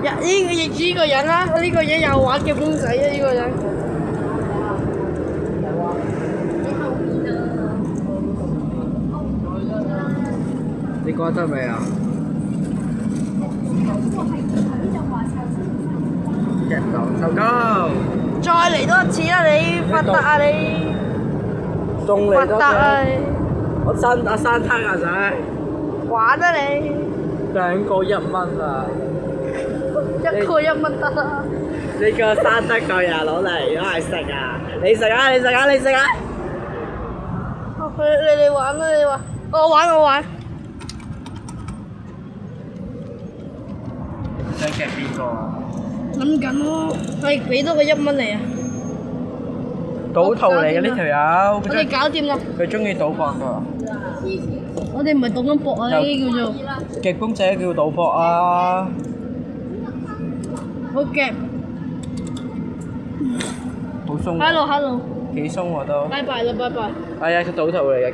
呢個人啦，呢個人又玩夾公仔啊！呢個人。你覺得未啊？一檔收工。再嚟多一次啦！你發達啊你！發仲嚟多達啊！我生攤啊仔，玩啊你！ 2個1蚊啊！一個1蚊得啦。呢個生得佢啊，攞嚟食啊！你食啊！你食啊！你食啊！你玩啦！你玩，我玩。想夾邊個啊？諗緊咯，係俾多個1蚊嚟啊！賭徒嚟嘅呢條友，我哋搞掂啦！佢中意賭博㗎。我哋唔係賭緊博啊，呢啲叫做夾公仔叫賭博啊！好夾。好鬆喎。 Hello，幾鬆喎都。拜拜啦，拜拜。係啊，佢賭徒嚟嘅。